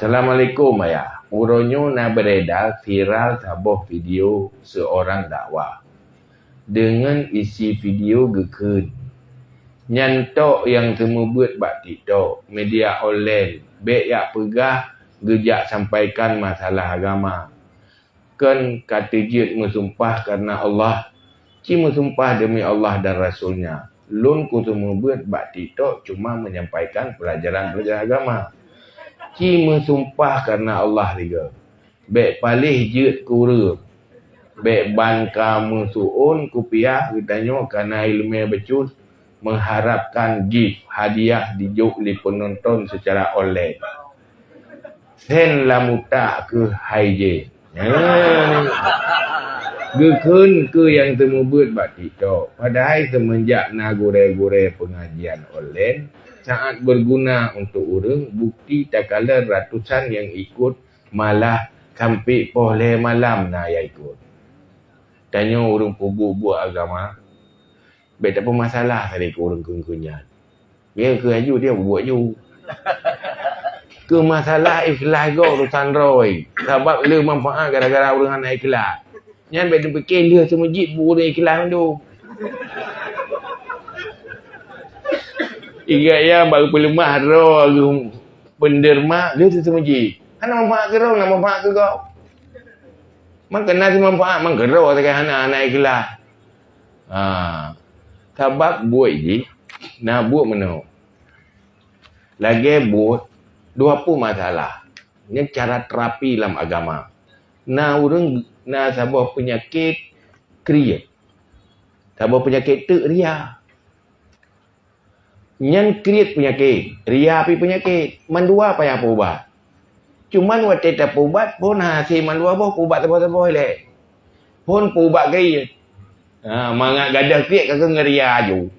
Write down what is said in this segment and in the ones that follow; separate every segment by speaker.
Speaker 1: Assalamualaikum ayah. Uronyo na beredar viral sebuah video seorang dakwah dengan isi video gekun. Nyantok yang temu buat bak TikTok, media online, baik yak pegah gejak sampaikan masalah agama. Kan kata jid mensumpah karena Allah, ci mensumpah demi Allah dan Rasulnya. Lun ku temu buat bak TikTok cuma menyampaikan pelajaran-pelajaran agama. Ci mensumpah karena Allah juga. Baik palih jid kura. Baik ban kamu suun kupiah kitanya karena ilmu becus mengharapkan gift hadiah dijuk di penonton secara online. Sen lamuta ke haije. Gekun ke yang temu buat bak TikTok. Padahal semenjak na gore-gore pengajian online sangat berguna untuk orang. Bukti tak kala ratusan yang ikut malah sampai boleh malam na yang ikut. Tanya orang puguk buat agama. Baik tak apa masalah tadi ke orang kunkunyan. Dia ke aju dia buat aju. Ke masalah ikhlas kau urusan roy. Sebab le manfaat gara-gara orang anak ikhlas. Yang baik dia fikir dia semajid orang ikhlas tu. Ingat ya baru pelemah roh penderma dia tu semajid. Ana manfaat ke roh, nak manfaat ke kau? Man kena si manfaat, man gerau tekan anak ikhlas. Sebab buat je, nak buat mana? Lagi buat, dua pun masalah. Ini cara terapi dalam agama. Nah orang, nak sebuah penyakit, kriya. Sebuah penyakit tu, ria. Yang kriya penyakit, ria api penyakit. Mandua payah ubat. Cuman waktu tak ubat pun hasil mandua boh ubat tebal-tebal leh. Pun ubat gaya. Mangat gadah kriat kakak ngeria ju.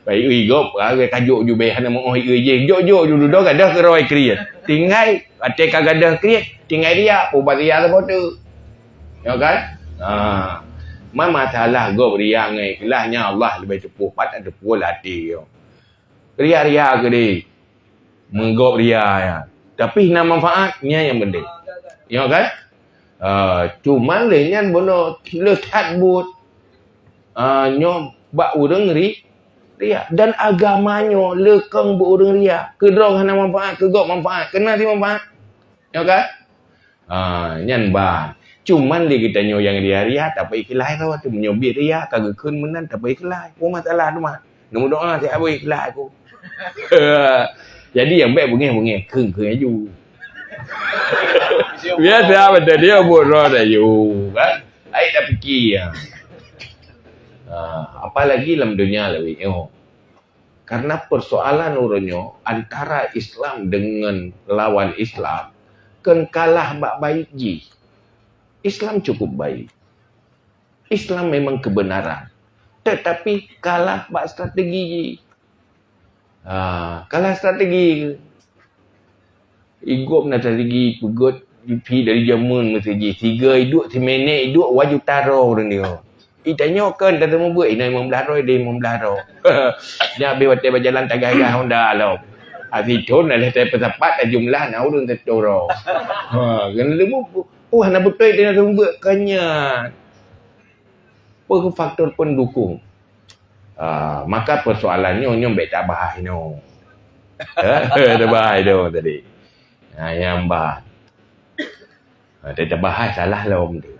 Speaker 1: Baik igop agak kajuk ju be hana mo je. Jok-jok ju duduk gadah ke roi kriat. Tinggal ate ka gadah kriat, tinggal dia ubat ria tebal tu. Ya kan? Masalah gop ria ngai kelahnya Allah lebih cepuh pat ada pul hati yo. Ria-ria ke di. Menggop ria ya. Tapi nak manfaatnya yang penting. Ya kan? Cuma lainnya bono lekat but. Nyo bak urang ri ria dan agamanya lekang bu urang ria. Kedrong hana manfaat, kegok manfaat, kena si manfaat. Ya kan? Nyan ban. Cuman li kita nyo yang ria tak apa ikhlas kau tu menyobit ria kagak kun menan tak apa ikhlas. Apa masalah tu mah. Nombor doa saya apa ikhlas aku. Jadi yang baik bengih-bengih keng aju. Biasa betul dia buat roh aju kan. Ai dah fikir. Apalagi dalam dunia lebih. Karena persoalan urunyo antara Islam dengan lawan Islam kan kalah bak baik ji. Islam cukup baik. Islam memang kebenaran. Tetapi kalah bak strategi ji. Kalah strategi. Igop nak strategi pegot pi dari zaman mesti je. 3 hidup 3 minit hidup wajib taro orang dia. Itanya kan dah temu buat ini 15 roh dia 15 roh. Dia habis waktu berjalan tagah-gah Honda lo. Azitun ada tepat jumlah na urun tetoro. Kan lemu hana betul dia nak buat kanya. Apa faktor pendukung? Maka persoalannya nyom baik tak bahas no. Ada bahas tu tadi. Yang bah. Tak bahas salah lah om tu.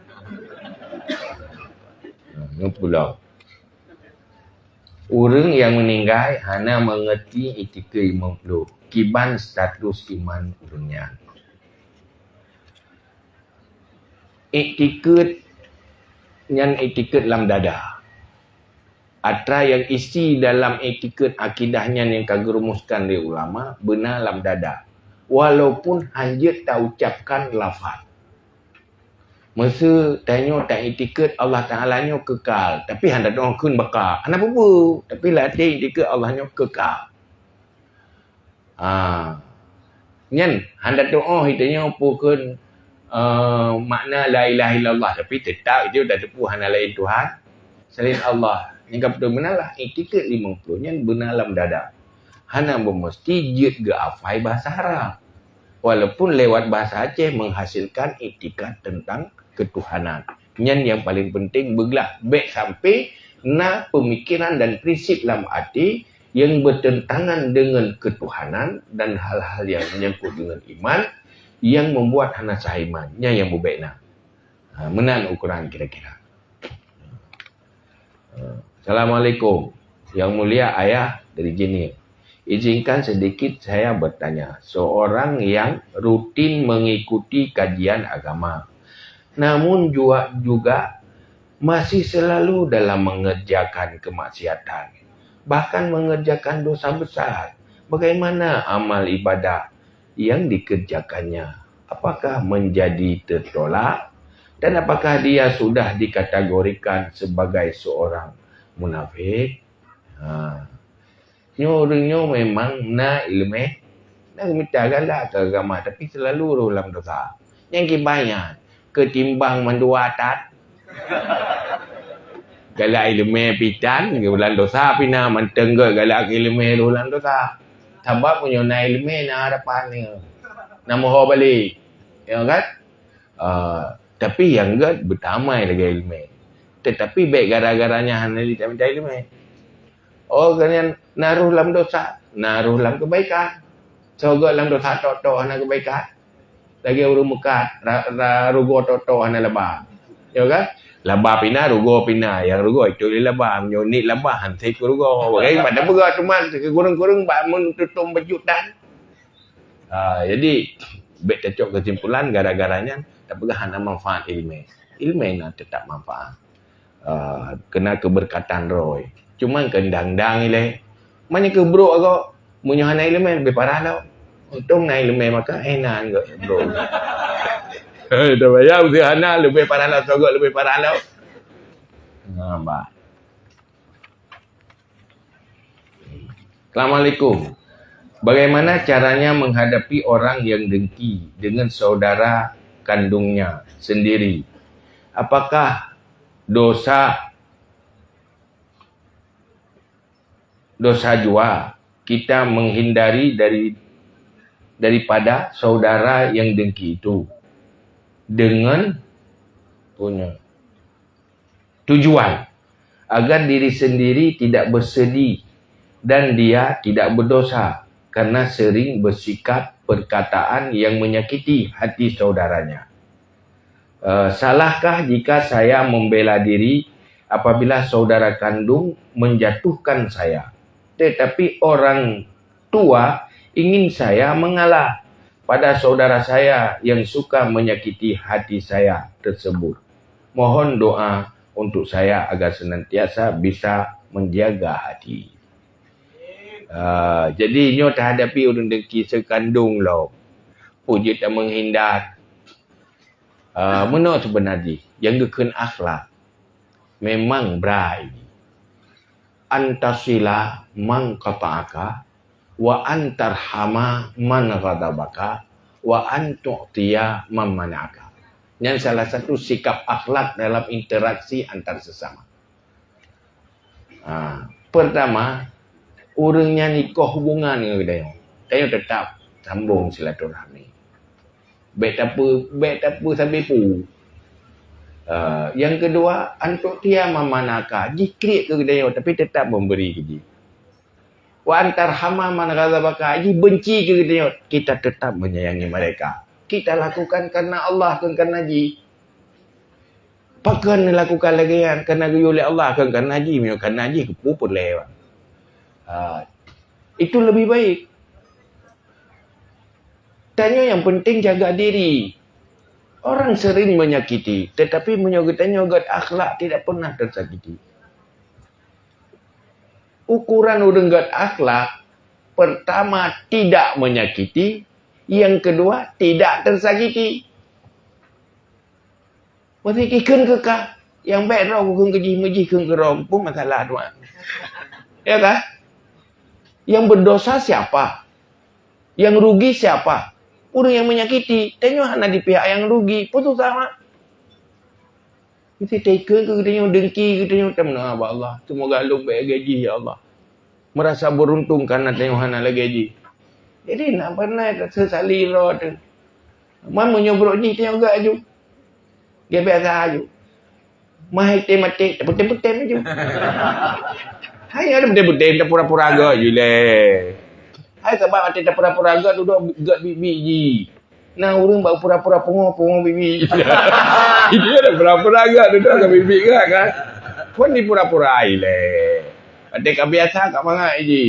Speaker 1: Ni pula. Orang yang meninggal hanya mengerti etika 50. Kiban status iman dunia. Etiket yang etiket dalam dada. Atra yang isi dalam etiket akidahnya yang kagerumuskan oleh ulama benar dalam dada. Walaupun hanya tak ucapkan lafaz. Masa tanya tak etiket Allah Ta'ala-nya kekal. Tapi hendak doa kun bakal. Anak apa? Tapi latih etiket Allah-nya kekal. Nyan hendak doa hitanya apa kun makna la ilaha illallah. Tapi tetap itu dah tepuh hana lain Tuhan selain Allah. Yang betul benarlah etiket 50 nya benar dalam dada. Hana bermesti jid ke afai bahasa Arab. Walaupun lewat bahasa Aceh menghasilkan etikat tentang ketuhanan. Yang paling penting belah baik sampai na pemikiran dan prinsip dalam hati yang bertentangan dengan ketuhanan dan hal-hal yang menyangkut dengan iman yang membuat hana saiman. Yang berbaik na. Menan ukuran kira-kira. Assalamualaikum. Yang mulia ayah dari Jenir. Izinkan sedikit saya bertanya. Seorang yang rutin mengikuti kajian agama, namun juga masih selalu dalam mengerjakan kemaksiatan, bahkan mengerjakan dosa besar. Bagaimana amal ibadah yang dikerjakannya? Apakah menjadi tertolak? Dan apakah dia sudah dikategorikan sebagai seorang munafik? Nyo memang na ilmu nak minta galak ke agama tapi selalu dalam dosa. Yang kibanyak ketimbang mendua atat. Galak ilmu pitan ke bulan dosa pina mantenggal galak ilmu bulan dosa. Sebab punya na ilmu na hadapan ni. Nama ho balik. Ya kan? Tapi yang gad bertamai lagi ilmu. Tetapi baik gara-garanya hanya tak minta ilmu. Oh, kalian naruh dalam dosa, naruh dalam kebaikan. Sogok dalam dosa tok-tok hana kebaikan. Lagi urung mekat, rugo tok-tok hana lebah. Ya kan? Lebah pina, rugo pina. Yang rugo itu dia lebah. Menyonit lebah, hantai ke rugo. Bagaimana pada bergerak teman, kurang-kurang bangun tutup berjutan. Jadi, baik tercok kesimpulan gara-garanya, tak pegang hana manfaat ilmu. Ilmu nak tetap manfaat. Kena keberkatan roy. Cuma kendang-dang ile. Mana ke bro agak punya hana ilmu lebih parah tau. Untung na ilmu maka enak enggak bro. Dah bayar usia hana lebih parah tau, sogok lebih parah tau. Nampak. Assalamualaikum. Bagaimana caranya menghadapi orang yang dengki dengan saudara kandungnya sendiri? Apakah dosa jua kita menghindari daripada saudara yang dengki itu dengan punya tujuan agar diri sendiri tidak bersedih dan dia tidak berdosa karena sering bersikap perkataan yang menyakiti hati saudaranya. Salahkah jika saya membela diri apabila saudara kandung menjatuhkan saya? Tetapi orang tua ingin saya mengalah pada saudara saya yang suka menyakiti hati saya tersebut. Mohon doa untuk saya agar senantiasa bisa menjaga hati. Jadi nyo tak hadapi orang dengki sekandung lo. Puji tak menghindar. Mana sebenarnya yang gekun akhlak memang berai. Antasila man qata'aka wa antarhama man ghadabaka wa antu'tiya man mana'aka. Yang salah satu sikap akhlak dalam interaksi antar sesama. Pertama, orangnya nikah hubungan dengan dia. Dia tetap sambung silaturahmi. Baik tak apa sampai pu. Yang kedua, antuk tia mamanaka, jikrik ke dia tapi tetap memberi ke dia. Wa antar hama man ghadabaka, benci ke dia, kita tetap menyayangi mereka. Kita lakukan karena Allah, bukan karena ji. Pakan lakukan lagi kan karena oleh Allah, bukan karena ji, karena ji kepuput lewat. Itu lebih baik. Tanya yang penting jaga diri. Orang sering menyakiti, tetapi menyogot-nyogot akhlak tidak pernah tersakiti. Ukuran udenggat akhlak, pertama tidak menyakiti, yang kedua tidak tersakiti. Maksudnya kikun kekah, yang baik roh kukun keji meji kukun kerong pun masalah tuan. Ya kan? Yang berdosa siapa? Yang rugi siapa? Orang yang menyakiti, tengok hanya di pihak yang rugi, putus sama. Kita teka ke tengok dengki, kita tengok teman Allah. Semoga lu baik gaji ya Allah. Merasa beruntung karena tengok hanya lagi gaji. Jadi nak pernah sesali roh tu. Mana nyobrok ni tengok gak aju. Dia biasa aju. Mai tematik putem-putem aju. Hai ada putem-putem tak pura-pura gak je leh. Hai sebab ada pura-pura gak duduk gak bibi ji. Nah orang baru pura-pura pungong bibi. Ini ada pura-pura gak duduk gak bibi gak kan. Pun ni pura-pura leh. Ada kebiasa kat mangai ji.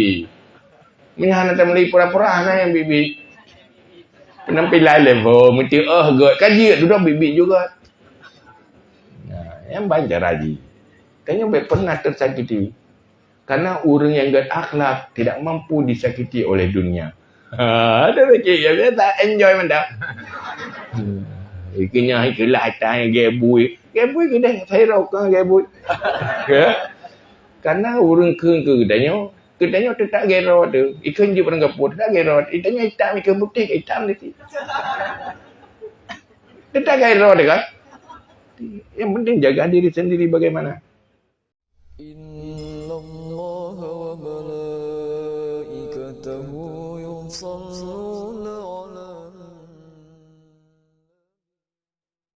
Speaker 1: Minhan ada meli pura-pura nah yang bibi. Penampilan level mesti gak kaji duduk bibi juga. Nah, yang banyak raji. Kayaknya pernah tersakiti. Karena orang yang gak akhlak tidak mampu disakiti oleh dunia. Ada lagi yang biasa enjoy mendak. Ikenya ikelah tanya gebui. Gebui kita saya rokok gebui. Ya. Karena orang kedanya tetap gero tu. Ikan je pernah kapur tak gero. Ikannya hitam ikan putih hitam ni. Tetap gero tu kan. Yang penting jaga diri sendiri bagaimana. Innallaha wa malaikatahu yusalluna